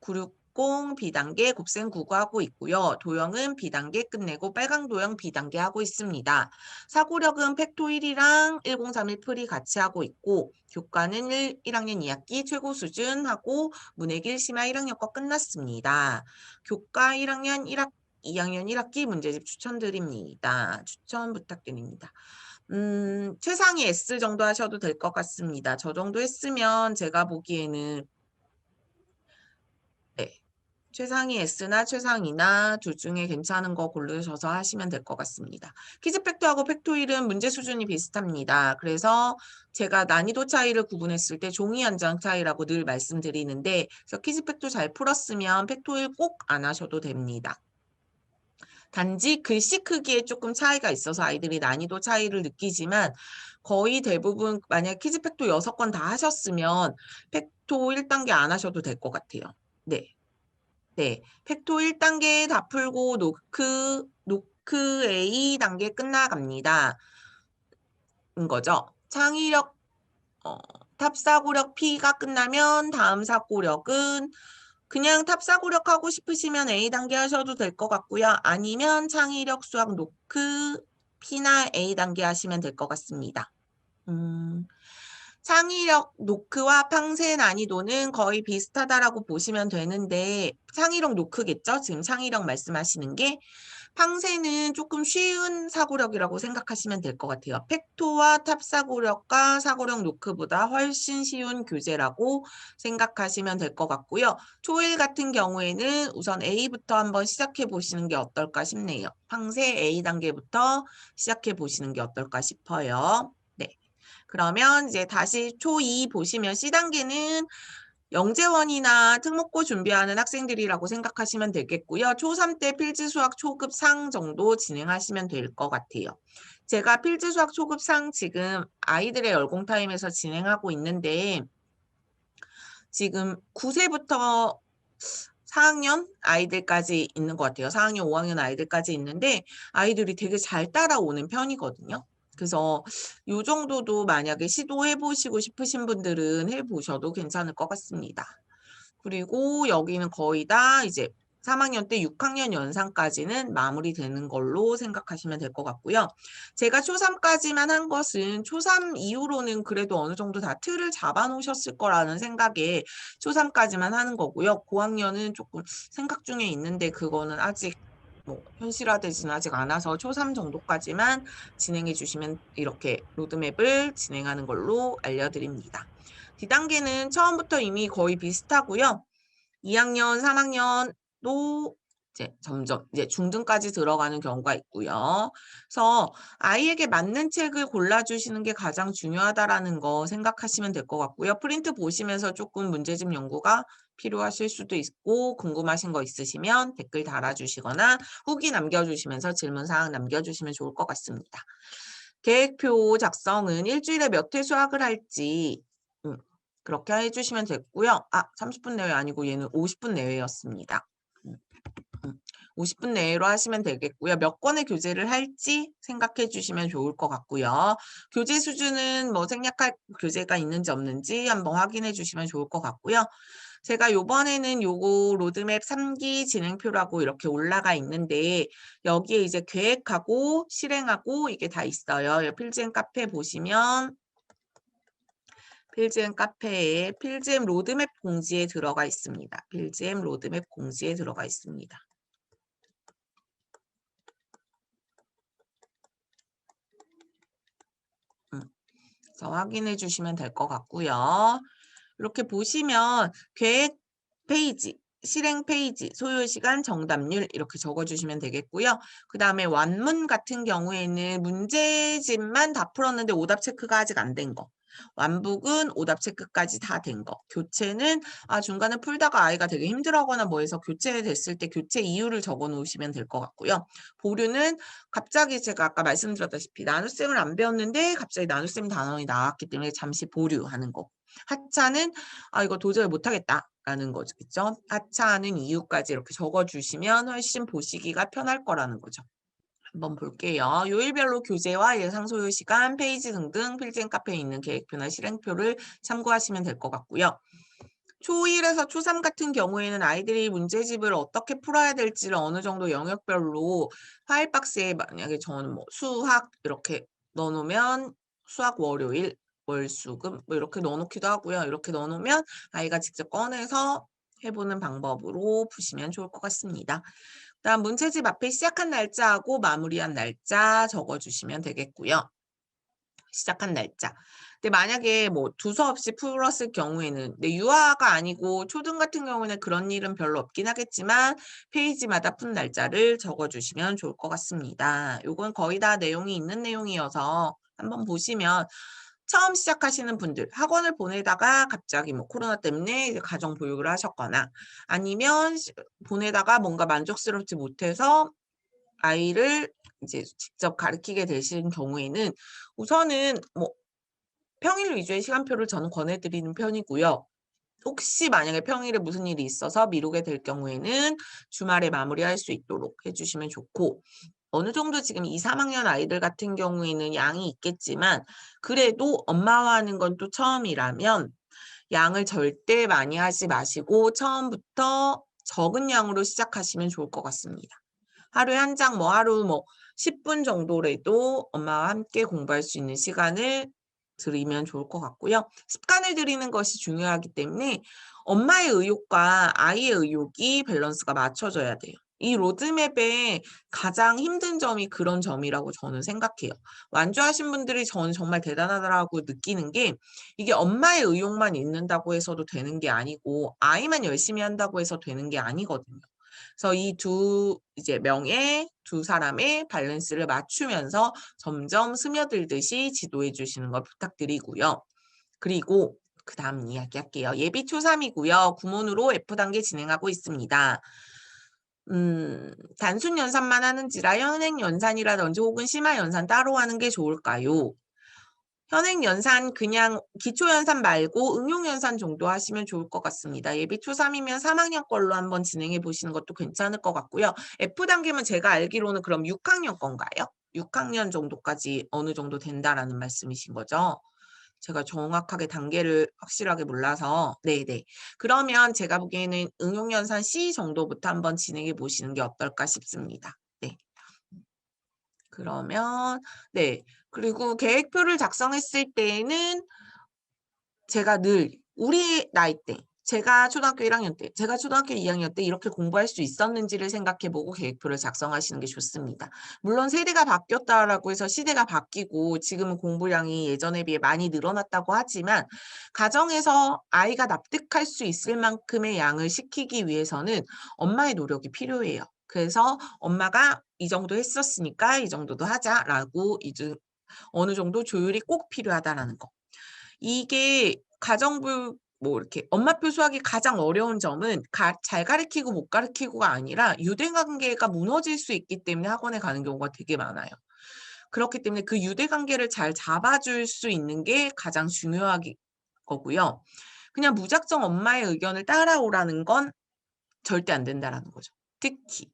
S1: 공 B단계 곱셈 9구 하고 있고요. 도형은 B단계 끝내고 빨강 도형 B단계 하고 있습니다. 사고력은 팩토 1이랑 1031 풀이 같이 하고 있고 교과는 1학년 2학기 최고 수준 하고 문해길 심야 1학년 거 끝났습니다. 교과 1학년 2학년 1학기 문제집 추천드립니다. 추천 부탁드립니다. 최상위 S 정도 하셔도 될 것 같습니다. 저 정도 했으면 제가 보기에는 네, 최상위 S나 최상위나 둘 중에 괜찮은 거 고르셔서 하시면 될 것 같습니다. 퀴즈 팩토하고 팩토1은 문제 수준이 비슷합니다. 그래서 제가 난이도 차이를 구분했을 때 종이 한 장 차이라고 늘 말씀드리는데 그래서 퀴즈 팩토 잘 풀었으면 팩토1 꼭 안 하셔도 됩니다. 단지 글씨 크기에 조금 차이가 있어서 아이들이 난이도 차이를 느끼지만 거의 대부분 만약 퀴즈 팩토 6건 다 하셨으면 팩토 1단계 안 하셔도 될 것 같아요. 네. 네. 팩토 1단계 다 풀고 노크 A 단계 끝나갑니다. 인 거죠. 창의력 탑사고력 P가 끝나면 다음 사고력은 그냥 탑사고력 하고 싶으시면 A단계 하셔도 될 것 같고요. 아니면 창의력 수학 노크 P나 A단계 하시면 될 것 같습니다. 창의력 노크와 팡세 난이도는 거의 비슷하다라고 보시면 되는데 창의력 노크겠죠? 지금 창의력 말씀하시는 게 팡세는 조금 쉬운 사고력이라고 생각하시면 될 것 같아요. 팩토와 탑 사고력과 사고력 노크보다 훨씬 쉬운 교재라고 생각하시면 될 것 같고요. 초일 같은 경우에는 우선 A부터 한번 시작해 보시는 게 어떨까 싶네요. 팡세 A 단계부터 시작해 보시는 게 어떨까 싶어요. 네. 그러면 이제 다시 초2 보시면 C단계는 영재원이나 특목고 준비하는 학생들이라고 생각하시면 되겠고요. 초3 때 필지수학 초급 상 정도 진행하시면 될 것 같아요. 제가 필지수학 초급 상 지금 아이들의 열공타임에서 진행하고 있는데 지금 9세부터 4학년 아이들까지 있는 것 같아요. 4학년, 5학년 아이들까지 있는데 아이들이 되게 잘 따라오는 편이거든요. 그래서 이 정도도 만약에 시도해보시고 싶으신 분들은 해보셔도 괜찮을 것 같습니다. 그리고 여기는 거의 다 이제 3학년 때 6학년 연상까지는 마무리되는 걸로 생각하시면 될 것 같고요. 제가 초3까지만 한 것은 초3 이후로는 그래도 어느 정도 다 틀을 잡아놓으셨을 거라는 생각에 초3까지만 하는 거고요. 고학년은 조금 생각 중에 있는데 그거는 아직 뭐 현실화되지는 아직 않아서 초3 정도까지만 진행해 주시면 이렇게 로드맵을 진행하는 걸로 알려드립니다. D단계는 처음부터 이미 거의 비슷하고요. 2학년, 3학년도 이제 점점 이제 중등까지 들어가는 경우가 있고요. 그래서 아이에게 맞는 책을 골라주시는 게 가장 중요하다라는 거 생각하시면 될 것 같고요. 프린트 보시면서 조금 문제집 연구가 필요하실 수도 있고 궁금하신 거 있으시면 댓글 달아주시거나 후기 남겨주시면서 질문사항 남겨주시면 좋을 것 같습니다. 계획표 작성은 일주일에 몇 회 수학을 할지 그렇게 해주시면 됐고요. 30분 내외 아니고 얘는 50분 내외였습니다. 50분 내외로 하시면 되겠고요. 몇 권의 교재를 할지 생각해 주시면 좋을 것 같고요. 교재 수준은 뭐 생략할 교재가 있는지 없는지 한번 확인해 주시면 좋을 것 같고요. 제가 요번에는 요거 로드맵 3기 진행표라고 이렇게 올라가 있는데 여기에 이제 계획하고 실행하고 이게 다 있어요. 필지앤 카페 보시면 필지앤 카페에 필지엠 로드맵 공지에 들어가 있습니다. 필지엠 로드맵 공지에 들어가 있습니다. 그래서 확인해 주시면 될 것 같고요. 이렇게 보시면 계획 페이지, 실행 페이지, 소요 시간, 정답률 이렇게 적어주시면 되겠고요. 그 다음에 완문 같은 경우에는 문제집만 다 풀었는데 오답 체크가 아직 안 된 거. 완북은 오답 체크까지 다 된 거. 교체는 중간에 풀다가 아이가 되게 힘들어하거나 뭐 해서 교체됐을 때 교체 이유를 적어 놓으시면 될 것 같고요. 보류는 갑자기 제가 아까 말씀드렸다시피 나눗셈을 안 배웠는데 갑자기 나눗셈 단원이 나왔기 때문에 잠시 보류하는 거. 하차는 이거 도저히 못하겠다라는 거죠. 그렇죠? 하차하는 이유까지 이렇게 적어주시면 훨씬 보시기가 편할 거라는 거죠. 한번 볼게요. 요일별로 교재와 예상 소요 시간, 페이지 등등 필지앤 카페에 있는 계획표나 실행표를 참고하시면 될 것 같고요. 초1에서 초3 같은 경우에는 아이들이 문제집을 어떻게 풀어야 될지를 어느 정도 영역별로 파일 박스에 만약에 저는 뭐 수학 이렇게 넣어놓으면 수학 월요일, 월수금 뭐 이렇게 넣어놓기도 하고요. 이렇게 넣어놓으면 아이가 직접 꺼내서 해보는 방법으로 푸시면 좋을 것 같습니다. 그다음 문제집 앞에 시작한 날짜하고 마무리한 날짜 적어주시면 되겠고요. 시작한 날짜. 근데 만약에 뭐 두서없이 풀었을 경우에는 유아가 아니고 초등 같은 경우는 그런 일은 별로 없긴 하겠지만 페이지마다 푼 날짜를 적어주시면 좋을 것 같습니다. 요건 거의 다 내용이 있는 내용이어서 한번 보시면 처음 시작하시는 분들 학원을 보내다가 갑자기 뭐 코로나 때문에 이제 가정 보육을 하셨거나 아니면 보내다가 뭔가 만족스럽지 못해서 아이를 이제 직접 가르치게 되신 경우에는 우선은 뭐 평일 위주의 시간표를 저는 권해드리는 편이고요. 혹시 만약에 평일에 무슨 일이 있어서 미루게 될 경우에는 주말에 마무리할 수 있도록 해주시면 좋고 어느 정도 지금 2, 3학년 아이들 같은 경우에는 양이 있겠지만 그래도 엄마와 하는 건 또 처음이라면 양을 절대 많이 하지 마시고 처음부터 적은 양으로 시작하시면 좋을 것 같습니다. 하루에 한 장 하루 10분 정도라도 엄마와 함께 공부할 수 있는 시간을 들이면 좋을 것 같고요. 습관을 들이는 것이 중요하기 때문에 엄마의 의욕과 아이의 의욕이 밸런스가 맞춰져야 돼요. 이 로드맵의 가장 힘든 점이 그런 점이라고 저는 생각해요. 완주하신 분들이 저는 정말 대단하다고 느끼는 게 이게 엄마의 의욕만 있는다고 해서도 되는 게 아니고 아이만 열심히 한다고 해서 되는 게 아니거든요. 그래서 이 두 사람의 밸런스를 맞추면서 점점 스며들듯이 지도해 주시는 걸 부탁드리고요. 그리고 그 다음 이야기할게요. 예비 초3이고요. 구몬으로 F단계 진행하고 있습니다. 단순 연산만 하는지라 현행 연산이라든지 혹은 심화 연산 따로 하는 게 좋을까요? 현행 연산 그냥 기초 연산 말고 응용 연산 정도 하시면 좋을 것 같습니다. 예비 초3이면 3학년 걸로 한번 진행해 보시는 것도 괜찮을 것 같고요. F단계면 제가 알기로는 그럼 6학년 건가요? 6학년 정도까지 어느 정도 된다라는 말씀이신 거죠? 제가 정확하게 단계를 확실하게 몰라서 네네. 그러면 제가 보기에는 응용 연산 C 정도부터 한번 진행해 보시는 게 어떨까 싶습니다. 네. 그러면 네. 그리고 계획표를 작성했을 때에는 제가 늘 우리 나이 때 제가 초등학교 1학년 때 제가 초등학교 2학년 때 이렇게 공부할 수 있었는지를 생각해 보고 계획표를 작성하시는 게 좋습니다. 물론 세대가 바뀌었다라고 해서 시대가 바뀌고 지금은 공부량이 예전에 비해 많이 늘어났다고 하지만 가정에서 아이가 납득할 수 있을 만큼의 양을 시키기 위해서는 엄마의 노력이 필요해요. 그래서 엄마가 이 정도 했었으니까 이 정도도 하자라고 어느 정도 조율이 꼭 필요하다라는 거. 이게 가정교육 이렇게 엄마표 수학이 가장 어려운 점은 잘 가르치고 못 가르치고가 아니라 유대관계가 무너질 수 있기 때문에 학원에 가는 경우가 되게 많아요. 그렇기 때문에 그 유대관계를 잘 잡아줄 수 있는 게 가장 중요한 거고요. 그냥 무작정 엄마의 의견을 따라오라는 건 절대 안 된다라는 거죠. 특히.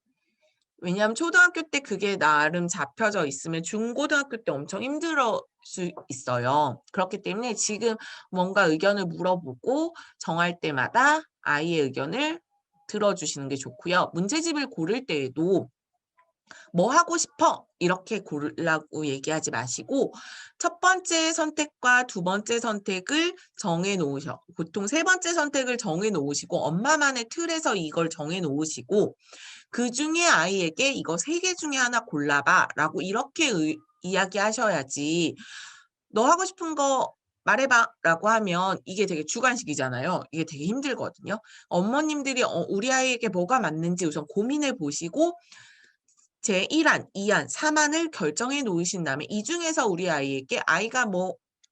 S1: 왜냐하면 초등학교 때 그게 나름 잡혀져 있으면 중고등학교 때 엄청 힘들 수 있어요. 그렇기 때문에 지금 뭔가 의견을 물어보고 정할 때마다 아이의 의견을 들어주시는 게 좋고요. 문제집을 고를 때에도 뭐 하고 싶어? 이렇게 고르라고 얘기하지 마시고 첫 번째 선택과 두 번째 선택을 정해 놓으셔. 보통 세 번째 선택을 정해 놓으시고 엄마만의 틀에서 이걸 정해 놓으시고 그중에 아이에게 이거 3개 중에 하나 골라봐 라고 이렇게 이야기하셔야지 너 하고 싶은 거 말해봐 라고 하면 이게 되게 주관식이잖아요. 이게 되게 힘들거든요. 어머님들이 우리 아이에게 뭐가 맞는지 우선 고민해 보시고 제 1안, 2안, 3안을 결정해 놓으신 다음에 이 중에서 우리 아이에게 아이가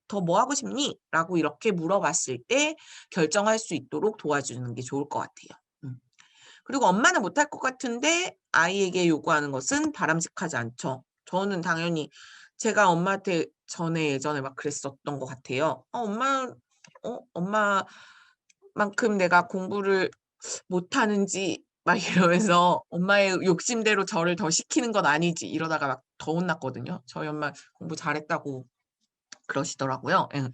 S1: 더 뭐 하고 싶니? 라고 이렇게 물어봤을 때 결정할 수 있도록 도와주는 게 좋을 것 같아요. 그리고 엄마는 못할 것 같은데 아이에게 요구하는 것은 바람직하지 않죠. 저는 당연히 제가 엄마한테 예전에 막 그랬었던 것 같아요. 엄마만큼 내가 공부를 못하는지 막 이러면서 엄마의 욕심대로 저를 더 시키는 건 아니지 이러다가 막 더 혼났거든요. 저희 엄마 공부 잘했다고 그러시더라고요. 예.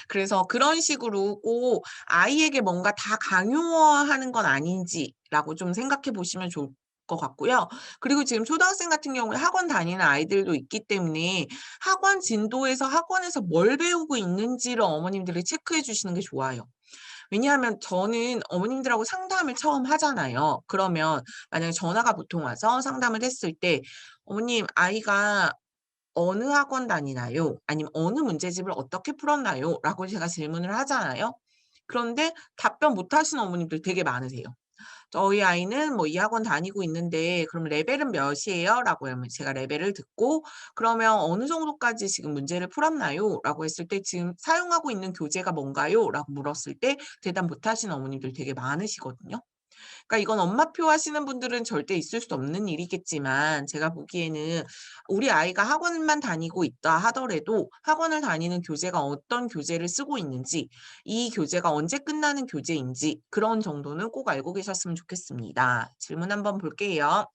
S1: 그래서 그런 식으로 꼭 아이에게 뭔가 다 강요하는 건 아닌지라고 좀 생각해 보시면 좋을 것 같고요. 그리고 지금 초등학생 같은 경우에 학원 다니는 아이들도 있기 때문에 학원 진도에서 학원에서 뭘 배우고 있는지를 어머님들이 체크해 주시는 게 좋아요. 왜냐하면 저는 어머님들하고 상담을 처음 하잖아요. 그러면 만약에 전화가 보통 와서 상담을 했을 때 "어머님 아이가 어느 학원 다니나요? 아니면 어느 문제집을 어떻게 풀었나요?" 라고 제가 질문을 하잖아요. 그런데 답변 못 하시는 어머님들 되게 많으세요. "저희 아이는 뭐 이 학원 다니고 있는데 그럼 레벨은 몇이에요?" 라고 하면 제가 레벨을 듣고 "그러면 어느 정도까지 지금 문제를 풀었나요?" 라고 했을 때 "지금 사용하고 있는 교재가 뭔가요?" 라고 물었을 때 대답 못 하시는 어머님들 되게 많으시거든요. 그러니까 이건 엄마표 하시는 분들은 절대 있을 수 없는 일이겠지만 제가 보기에는 우리 아이가 학원만 다니고 있다 하더라도 학원을 다니는 교재가 어떤 교재를 쓰고 있는지, 이 교재가 언제 끝나는 교재인지 그런 정도는 꼭 알고 계셨으면 좋겠습니다. 질문 한번 볼게요.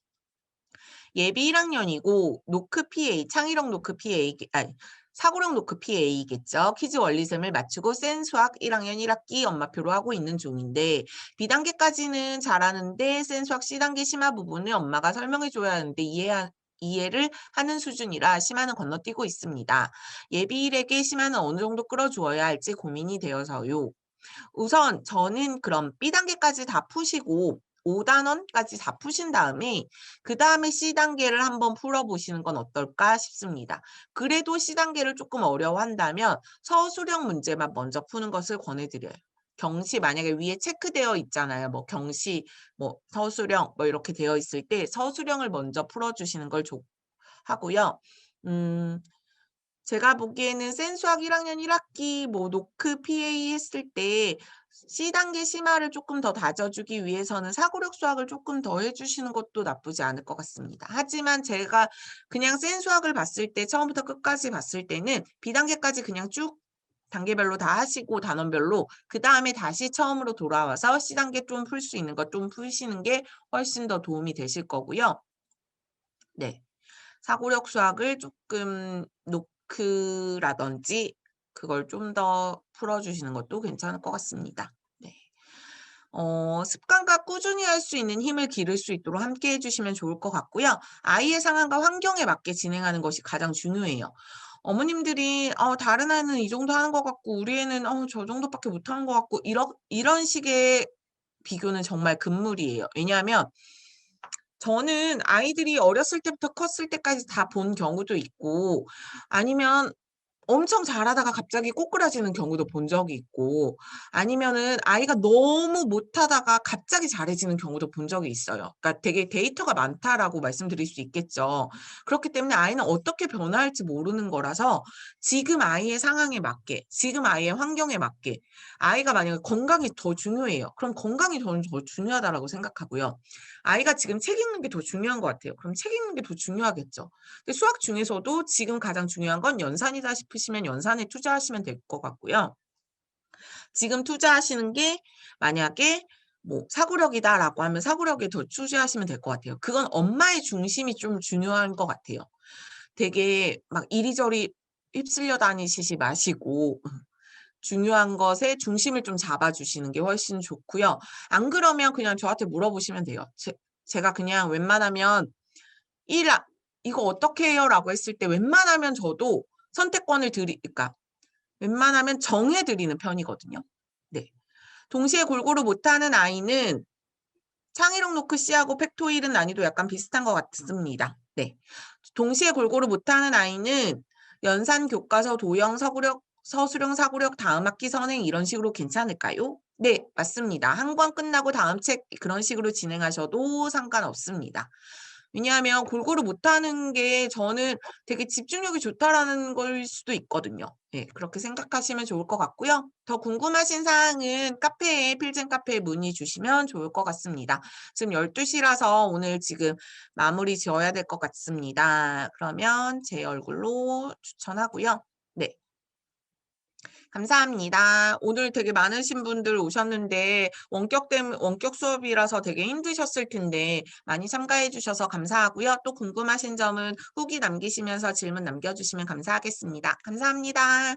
S1: 예비 1 학년이고 노크 PA, 창의력 노크 PA 아니 사고력 노크 PA겠죠. 퀴즈 원리셈을 맞추고 센 수학 1 학년 1 학기 엄마표로 하고 있는 중인데 B단계까지는 잘하는데 센 수학 C단계 심화 부분을 엄마가 설명해 줘야 하는데 이해를 하는 수준이라 심화는 건너뛰고 있습니다. 예비 1에게 심화는 어느 정도 끌어주어야 할지 고민이 되어서요. 우선 저는 그럼 B단계까지 다 푸시고 5단원까지 다 푸신 다음에 그다음에 C단계를 한번 풀어보시는 건 어떨까 싶습니다. 그래도 C단계를 조금 어려워한다면 서술형 문제만 먼저 푸는 것을 권해드려요. 경시 만약에 위에 체크되어 있잖아요. 뭐 경시, 뭐 서술형 뭐 이렇게 되어 있을 때 서술형을 먼저 풀어주시는 걸 하고요. 음, 제가 보기에는 센 수학 1 학년 1 학기 뭐 노크 PA 했을 때 C단계 심화를 쪼끔 더 다져 주기 위해서는 사고력 수학을 쪼끔 더 해 주시는 것도 나쁘지 않을 것 같습니다. 하지만 제가 그냥 센 수학을 봤을 때 처음부터 끝까지 봤을 때는 B단계까지 그냥 쭉 단계별로 다 하시고 단원별로 그다음에 다시 처음으로 돌아와서 C단계 좀 풀 수 있는 것 좀 푸시는 게 훨씬 더 도움이 되실 거고요. 네. 사고력 수학을 쪼끔 노크라든지 그걸 좀 더 풀어 주시는 것도 괜찮을 것 같습니다. 네. 습관과 꾸준히 할 수 있는 힘을 기를 수 있도록 함께 해 주시면 좋을 것 같고요. 아이의 상황과 환경에 맞게 진행하는 것이 가장 중요해요. 어머님들이 다른 아이는 이 정도 하는 것 같고 우리 애는 저 정도밖에 못하는 것 같고 이런 식의 비교는 정말 금물이에요. 왜냐하면 저는 아이들이 어렸을 때부터 컸을 때까지 다 본 경우도 있고 아니면 엄청 잘하다가 갑자기 꼬꾸라지는 경우도 본 적이 있고 아니면은 아이가 너무 못하다가 갑자기 잘해지는 경우도 본 적이 있어요. 그러니까 되게 데이터가 많다라고 말씀드릴 수 있겠죠. 그렇기 때문에 아이는 어떻게 변화할지 모르는 거라서 지금 아이의 상황에 맞게 지금 아이의 환경에 맞게 아이가 만약에 건강이 더 중요해요. 그럼 건강이 저는 더 중요하다라고 생각하고요. 아이가 지금 책 읽는 게 더 중요한 것 같아요. 그럼 책 읽는 게 더 중요하겠죠. 근데 수학 중에서도 지금 가장 중요한 건 연산이다 싶으시면 연산에 투자하시면 될 것 같고요. 지금 투자하시는 게 만약에 뭐 사고력이다라고 하면 사고력에 더 투자하시면 될 것 같아요. 그건 엄마의 중심이 좀 중요한 것 같아요. 되게 막 이리저리 휩쓸려 다니시지 마시고 중요한 것에 중심을 좀 잡아 주시는 게 훨씬 좋고요. 안 그러면 그냥 저한테 물어보시면 돼요. 제가 그냥 웬만하면 1 "이거 어떻게 해요?"라고 했을 때 웬만하면 저도 선택권을 그러니까 웬만하면 정해 드리는 편이거든요. 네. 동시에 골고루 못하는 아이는 창의력 노크 C하고 팩토일은 난이도 약간 비슷한 것 같습니다. 네. 동시에 골고루 못하는 아이는 연산 교과서 도형 서술형 사고력 다음 학기 선행 이런 식으로 괜찮을까요? 네, 맞습니다. 한 권 끝나고 다음 책 그런 식으로 진행하셔도 상관없습니다. 왜냐하면 골고루 못하는 게 저는 되게 집중력이 좋다라는 걸 수도 있거든요. 예, 그렇게 생각하시면 좋을 것 같고요. 더 궁금하신 사항은 카페에 필진 카페에 문의 주시면 좋을 것 같습니다. 지금 12 시라서 오늘 지금 마무리 지어야 될 것 같습니다. 그러면 제 얼굴로 추천하고요. 네. 감사합니다. 오늘 되게 많으신 분들 오셨는데 원격 수업이라서 되게 힘드셨을 텐데 많이 참가해 주셔서 감사하고요. 또 궁금하신 점은 후기 남기시면서 질문 남겨주시면 감사하겠습니다. 감사합니다.